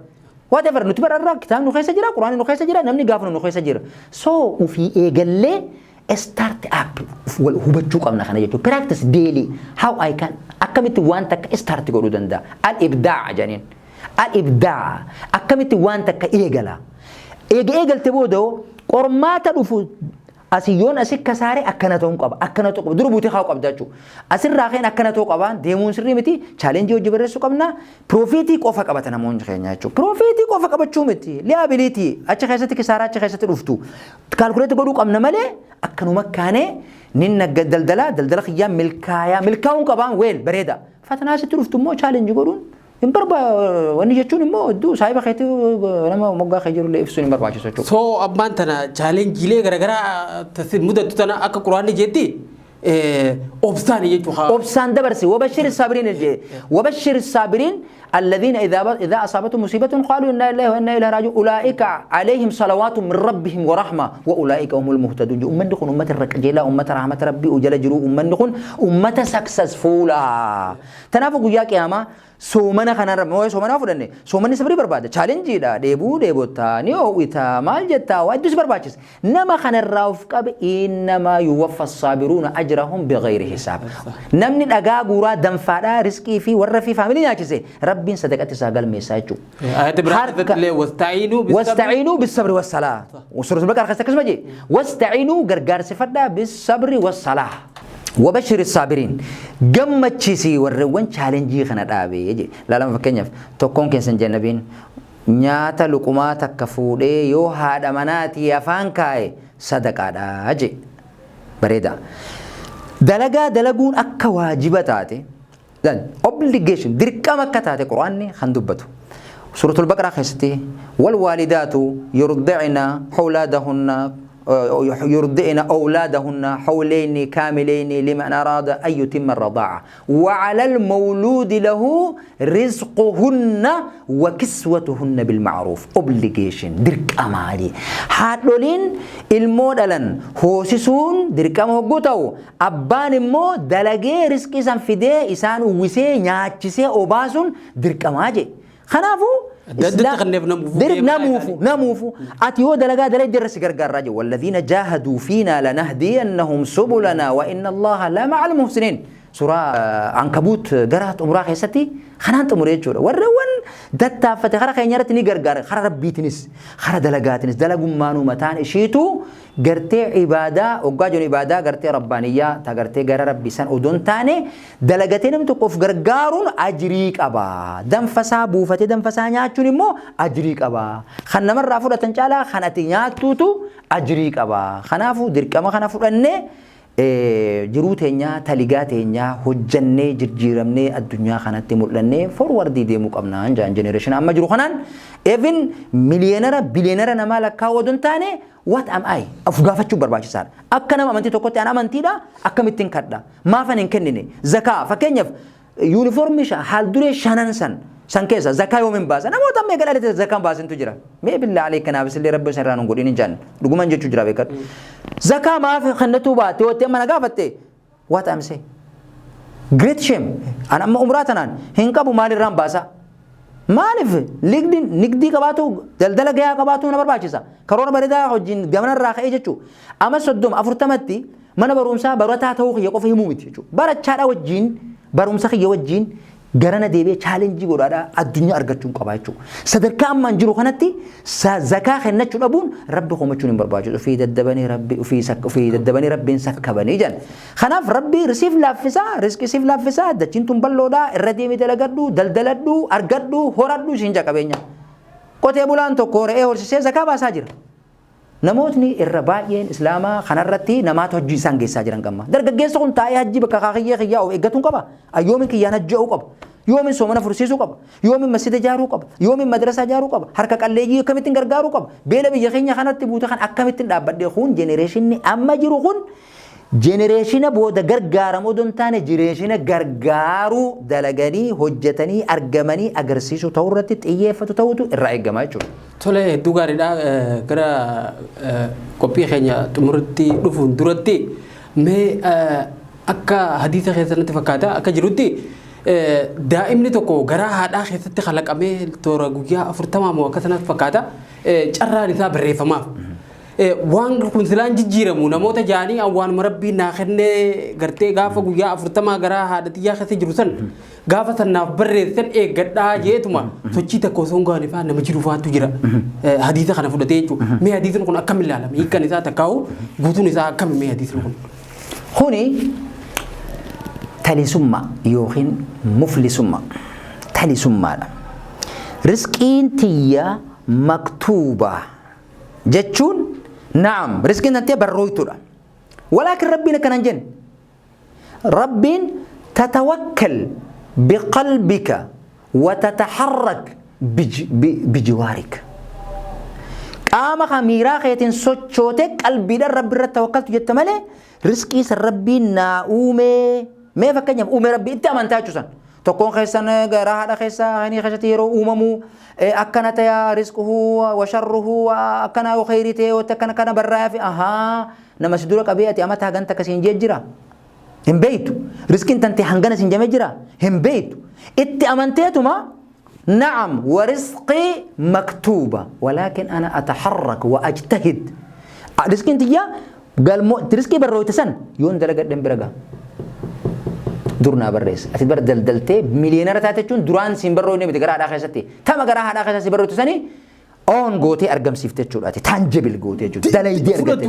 S2: whatever نتي بر أرى كتاب نخيس جرا قرآن نخيس جرا نمني غافن نخيس جرا so وفي إيجالي start up هو بتشوك أمنا خنا يجو practice daily how I can أكمل وانتك start قولوا دندا الإبداع جانين الإبداع أكمل وانتك إيجالا إيجال تبودو قرمات الوفو أسيون أسيك كساري أكنتهم قب دربوتي خاو قب داچو أسير راخين أكنتو قبان ديمون سري متي challenge وجبرسو قبنا بروفيتي قوفا قبتنا مون خينيا چو بروفيتي قوفا قبچو متي liability أچ خيستي كسارا أچ خيستي رفتو كالكوليت قدو قبنا مالي أكنو مكاني نين دلدلا خيام ملكاون قبان ويل بريدا فتناسي ترفتو مو challenge قدون إمبربا واني جتوني مو دو سايبا خيتي لما موقع خيجرو اللي إفسوني إمبربا جسوچو
S1: so أبان تنا challenge جيلي غرغرا تسير مدة تنا أكا قرآن جدي أوبسان يجوها
S2: أوبسان دبرسي وبشر الصابرين وبشر الصابرين الذين إذا أصابتهم مصيبة قالوا إنا لله وإنا إليه راجعون أولئك عليهم صلوات من ربهم ورحمة وأولئك هم المهتدون أمة دخون أمة الرجالة أمة رحمة ربي وجل جرو أمة دخون أمة سكسسفولا تنافق يا كياما سومنا خنا رب ما سومنا فلني سومني سبري برباد challenge دا ديبو تا نيو ويتا مال جتا وادوس برباچس نما خنا الراوف قب إنما يوفى الصابرون أجرهم بغير حساب نمني دغا غورا دنفادا رزقي في ورفي فاميلي ناچسه ربين صدقتي ساغل ميساچو
S1: آيات بركة
S2: واستعينوا بالصبر والصلاة وسورة البقرة خستكس مجي واستعينوا غرغار سفدا بالصبر والصلاة وبشر الصابرين جمتشيسي ورّوان challenge خنا دابي يجي لا لما فكنيف تكون كنسن جنبين نياتا لقماتا كفودي يو هذا مناتي يفان كاي صدقا دا أجي بريدا دلقون أكا واجباتاتي then obligation دركا مكتاتي قرآني خندبتو سورة البقرة خستي والوالدات يرضعن يرضعن أولادهن حولين كاملين لمن أراد أن يتم الرضاعة وعلى المولود له رزقهن وكسوتهن بالمعروف obligation درك أمالي حاتلولين المودلن هوسسون درك أمهقوتو أبان مو دلقي رزق إسان فدي إسان ويسي نياتشسي أوباسون درك أماجي خنافو نموفو أتيو دلقا دلقا درس قرقار راجو والذين جاهدوا فينا لنهدينهم سبلنا وإن الله لا مع المحسنين سورة عنكبوت قرأت أمراه خيستي خنان تمريت شورا ورون دتا فتخرا خينيرت ني غرغار خرا ربي تنس خرا دلغاتنس دلغ مانو متان شيتو غرتي عباده اوغاجون عباده غرتي ربانيه تا غرتي غر ربي سن اودون تاني دلغتينم تقف غرغارون اجري قبا دم فسا بوفتي دم فسا نياچون مو اجري قبا خنمر رافو دتنچالا خناتي نياتوتو اجري قبا خنافو درقما خنافو دنه jiruu teenya taligaa teenya hojjannee jirjiiramnee addunyaa kanatti mul'annee forwardii deemuu qabna jaan generation amma jiru kanaan even miliyeenara biliyeenara nama lakkaawwatu taane what am I afgaafachuu barbaachisaadha akka nama amantii tokkotti ana amantiidha akkamittiin kadha maafan hin kennine zakaa fakkeenyaaf uniformi haal duree shanan san keessa zakaa yoomin baasa namoota amma eegalee zakaa baasintu jira mee billaa alayka naabisillee rabbi sarraan hin godhin jaan dhuguman jechuu jira beekat zakaa maaf khannatu baate wote mana gaafatte what am say great shame ana amma umraatanan hin qabu maalirraan baasa maalif nigdii qabaatu daldala gayaa qabaatu na barbaachisa karoora bareedaa hojiin gamanarraa ka'ee jechuu ama 30 mana barumsaa barataa ta'uu kiyya qofa himuu miti jechuu barachaadha wajjiin barumsa kiyya wajjiin garana deebee challenge godhaadha addunyaa argachuun qaba jechuu sadarkaa ammaan jiru kanatti zakaa kennachuu dhabuun rabbi qomachuun hin barbaachisu fi daddabanii rabbi fi daddabanii rabbiin sakkabanii jan kanaaf rabbi risiif laaffisa riskii siif laaffisa dachiin tun balloodha irra deemee dalagadhu daldaladhu argadhu horadhu siin jaqabeenya qotee bulaan tokko re'ee horsisee zakaa baasaa jira namootni irra baay'een islaamaa kanarratti namaata hojii isaan geessaa jiran qaba dargaggeessa kun taa'ee hajji bakka kiyyaa of eeggatuun qaba ayyoomin kiyyaan hajji'uu qaba yoomin soomana fursiisuu qaba yoomin masjida ijaaruu qaba yoomin madrasaa ijaaruu qaba harka qalleeyyii akkamittiin gargaaruu qaba beela biyya keenya kanatti buute kan akkamittiin dhaabbadhee kun jenereeshinni amma jiru kun jenereeshina booda gargaaramoo don taane jenereeshina gargaaruu dalaganii hojjetanii argamanii agarsiisuu ta'uu irratti xiyyeeffatu ta'utu irraa eegamaa jechuudha.
S1: Tole hedduu gaariidha gara qophii keenya xumurratti dhufuun duratti mee akka hadiisa keessatti fakkaata akka jirutti daa'imni tokko garaa haadhaa keessatti kalaqamee toora guyyaa 40 moo akkanatti fakkaata carraan isaa barreeffamaaf waan kun silaan jijjiiramu namoota jaanii awwaan marabbii naa kennee gartee gaafa guyyaa 40 garaa haadhatiyyaa keessa jiru san gaafa sannaaf barreessan eeggadhaa jeetuma sochii tokko osoo hin gaane fa'aa nama jiru fa'aatu jira hadiisa kana fudhatee jechuudha mee hadiisni kun akkam ilaalama hiikkan isaa takkaawu guutuun isaa akkam mee hadiisni kun
S2: kuni talisummaa yookiin muflisummaa talisummaadha rizqiin tiyya maktuubaa jechuun naam rizqiin tantee barrooytuudha walaakin rabbiin akkanan jenne rabbiin tatawakkal بقلبك وتتحرك بجوارك قام خميرا خيتين سوچوتك قلبي در رب توكلت جتمله رزقي سر ربي ناومه ما فكنيم اومه ربي انت امنتاچو سن تكون خيسن غرا هدا خيسا هني خشتيرو اوممو اكنت يا رزقه وشره اكنا وخيرته وتكن كن برافي اها نمسدورك ابياتي امتا غنت كسين ججرا هم بيتو رزقين تنتي حنغنا سنجمه جرا هم بيتو اتي امنتيتما نعم ورزقي مكتوبه ولكن انا اتحرك واجتهد رزقين تيا قال رزقي برويت سن يون درجه دم برغا درنا بريس اتبر دلدلتي مليونير تاتچون دران سين برويني بتغرا داخيستي تما غرا هدا خيسا برويت سني اون غوتي ارغم سيفته چوداتي تانجبل غوتي چود دلاي دي ارغتي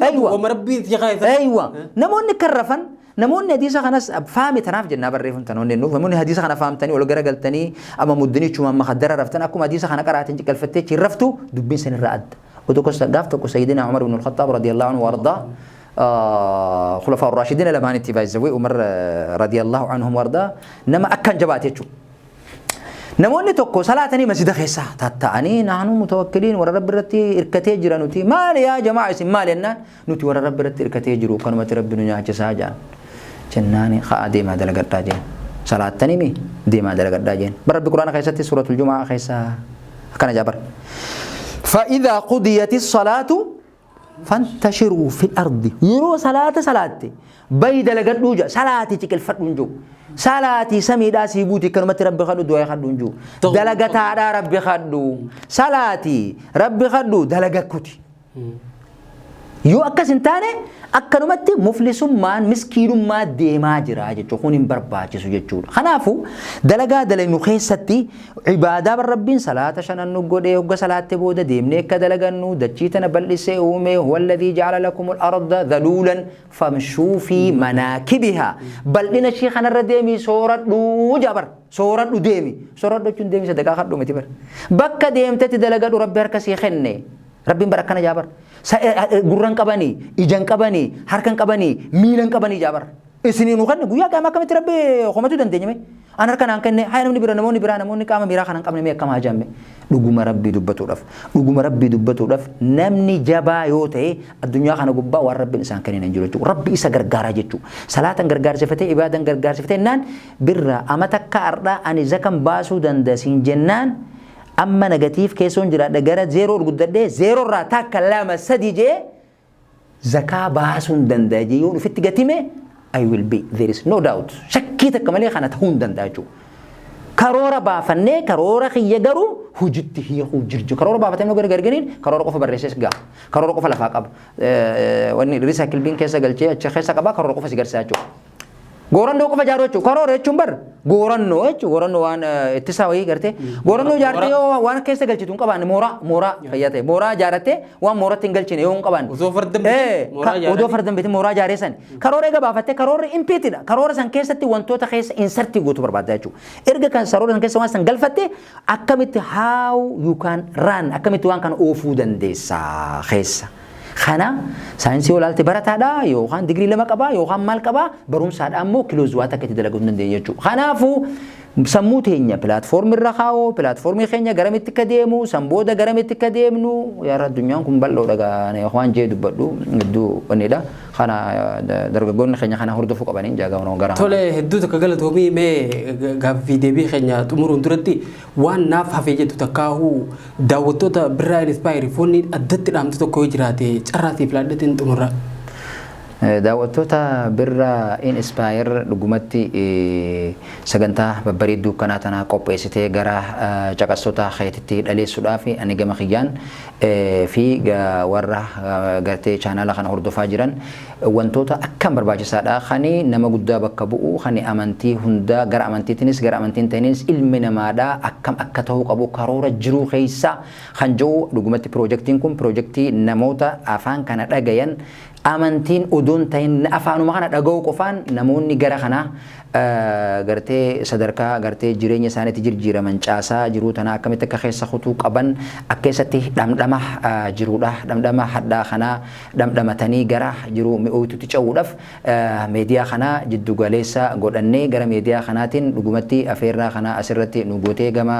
S2: ايوه ومربي ايوه نمون كرفن نمون حديث خناس فهمي تناف جنا بريفن تنون نو فمون حديث خنا فهمتني ولا غرغلتني اما مدني چوما مخدر رفتن اكو حديث خنا قراتن قلفتي رفتو دبين سن راد ودوكس غافتو سيدنا عمر بن الخطاب رضي الله عنه وارضاه خلفاء الراشدين لما انت بايزوي عمر رضي الله عنهم وارضاه نما اكن جباتي چو نموني توكو صلاتني مسجد خيسا تاتاني نحن متوكلين ورا رب رتي اركتي جرانوتي مال يا جماعه مالنا نوتي ورا رب رتي اركتي جرو كنمت ربنا نياچ ساجا جناني خادي ما دلغداجين صلاتني مي دي ما دلغداجين برب القران خيستي سوره الجمعه خيسا كان جابر فاذا قضيت الصلاه فانتشروا في الارض يرو صلاتي بيد لغدوجا صلاتي تكل فدونجو صلاتي سميدا سيبوتي كلمه رب خدو دوي خدونجو دلغتا دا رب خدو صلاتي رب خدو دلغكوتي yoo akkas hin taane akkanumatti muflisummaan miskiinummaa deemaa jira jechuudha kun hin barbaachisu jechuudha kanaafuu dalagaa dalaynu keessatti ibaadaa rabbiin salaata shanan nu godhee hogga salaatte booda deemnee akka dalagannu dachii tana bal'isee uume huwalladhii ja'ala lakumul arda dhaluulan famshuu fi manaakibihaa bal'ina ishii kanarra deemii sooradhuu jabar sooradhu deemi sooradhu jechuun deemi sadaqaa kadhu miti bar bakka deemtetti dalagadhu rabbi harka sii kenne rabbiin bar akkana jaabar gurran qabanii ijan qabanii harkan qabanii miilan qabanii jaabar isiniin nu kanne guyyaa qaama akkamitti rabbi homatu dandeenyame an harkan an kenne haa namni bira namoonni qaama miiraa kanan qabne mee akkam haajamme dhuguma rabbii dubbatuudhaaf namni jabaa yoo ta'e addunyaa kana gubbaa waan rabbiin isaan kennan jiru jechuudha rabbi isa gargaaraa jechuudha salaatan gargaarsifatee ibaadan gargaarsifatee naan birra amata akka ardhaa ani zakan baasuu dandasiin jennaan amma negatiif keessoon jiraadha gara zeeroo guddadhee zeeroo irraa takka lama sadii jee zakaa baasuun danda'a jee yoo dhufitti gatime I will be there is no doubt shakkii takka malee kana ta'uu hin danda'a jechuudha karoora baafannee karoora kiyya garuu hujitti hiikuu jirju karoora baafatee nu gargarganiin karoora qofa barreessees gaa karoora qofa lafaa qaba wanni risaakil biin keessa galchee achi keessa qaba karoora qofa si garsiisaa jechuudha gorannoo qofa jaaruu jechuudha karoora jechuun bar gorannoo waan ittisaa wayii gartee gorannoo jaartee yoo waan keessa galchitu hin qabaanne mooraa fayyate mooraa jaarattee waan mooratti hin galchine yoo hin qabaanne odoo fardan beeti mooraa jaareessan karoora eega baafattee karoorri impiitidha karoora san keessatti wantoota keessa insartii gootu barbaadda jechuudha erga kan karoora san keessa waan san galfatte akkamitti how you can run akkamitti waan kana oofuu dandeessa keessa خنا ساينسي ولا التبرتها يوخان دقري لما كبا يوخان مال كبا بروم ساد أمو كيلو زواتا كتدلقون ندي يجو خنا فو سموت هنيا بلاتفورم الرخاو بلاتفورم خنيا غرامي تكديمو سمبودا غرامي تكديمنو يا رد الدنيا كم بلو دغا انا اخوان جيدو بدو ندو ونيدا خنا درغون خنيا خنا هردو فوق بانين جاغا ونو غرام
S1: تولي هدو تكغلت ومي مي غاف فيديو بي خنيا تمرون درتي وان ناف حفيجه تكاهو داوتو تا برا انسباير فوني ادت دام تو كو جراتي چراتي فلادتين تمرا daawwattoota birra in inspire dhugumatti sagantaa babbareedduu kanaa tana qopheessitee gara caqastoota keetitti dhaleessuudhaaf ani gama kiyyaan fi warra gartee chaanala kana hordofaa jiran wantoota akkam barbaachisaadha kani nama guddaa bakka bu'u kani amantii hunda gara amantiitinis gara amantiin ta'inis ilmi namaadha akkam akka ta'uu qabu karoora jiruu keessa kan jiru dhugumatti piroojeektiin kun piroojeektii namoota afaan kana dhagayan amantiin odoon ta'in afaanuma kana dhaga'uu qofaan namoonni gara kana gartee sadarkaa gartee jireenya isaaniitti jijjiiraman caasaa jiruu tana akkamitti akka keessa kutuu qaban akkasatti dhamdhama jiruudha dhamdhama haddaa kana dhamdhamatanii gara jiruu mi'ootutti ce'uudhaaf meediyaa kana jiddu galeessa godhannee gara meediyaa kanaatiin dhugumatti afeerraa kana asirratti nu gootee gama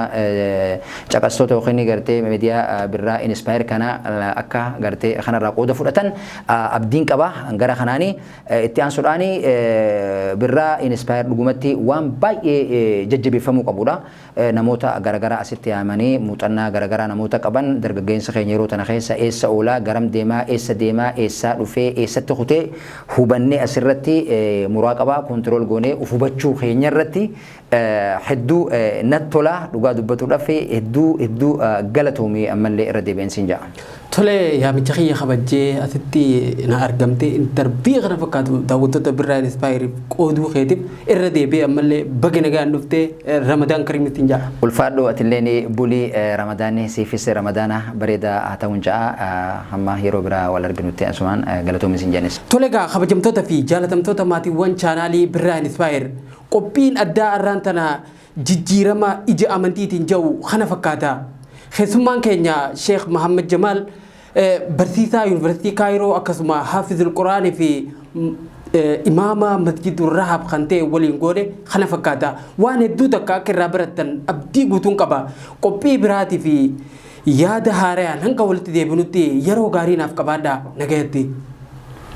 S1: caqastoota yookiin gartee meediyaa birraa inspire kana akka gartee kanarraa qooda fudhatan abdiin qaba gara kanaanii itti aansuudhaanii birraa inspire dhugumatti waan baay'ee jajjabeeffamuu qabudha namoota garagaraa asitti yaamanii muuxannaa garagaraa namoota qaban dargaggeessa keenya yeroo tana keessa eessa oolaa garam deemaa eessa dhufee eessatti kutee hubannee asirratti muraaqabaa kontirool goonee uf hubachuu keenya irratti hedduu nattola dhugaa dubbatuudhaaf hedduu galatoomii ammallee irra deebi'eensiin ja'a. Tole yaamicha kiyya kabajjee asitti na argamte darbii kana fakkaatu daawwattoota birraa inspire qooduu keetiif irra deebi'ee ammallee baga nagaan dhuftee ramadaan kariimitti hin ja'a.
S2: Ulfaadhoo atilleen bulii ramadaanii siifis ramadaana bareedaa haa ta'uun ja'a hamma yeroo biraa wal arginutti asumaan galatoomis hin jaanis.
S1: Tole egaa kabajamtoota fi jaalatamtoota maatiiwwan chaanaalii birraa inspire qophiin addaa arraan tana jijjiirama ija amantiitiin jiru kana fakkaata. Keessummaan keenya Sheekh Muhammad Jamaal barsiisaa yuunivarsiitii Kaayiroo akkasuma Haafizul Quraanii fi imaama masjidul Rahab kan ta'e waliin goone kana fakkaata. Waan hedduu takka akka irraa barattan abdii guutuun qaba. Qophii biraatii fi yaada haarayaan hanga walitti deebinutti yeroo gaarii naaf qabaadha nagayatti.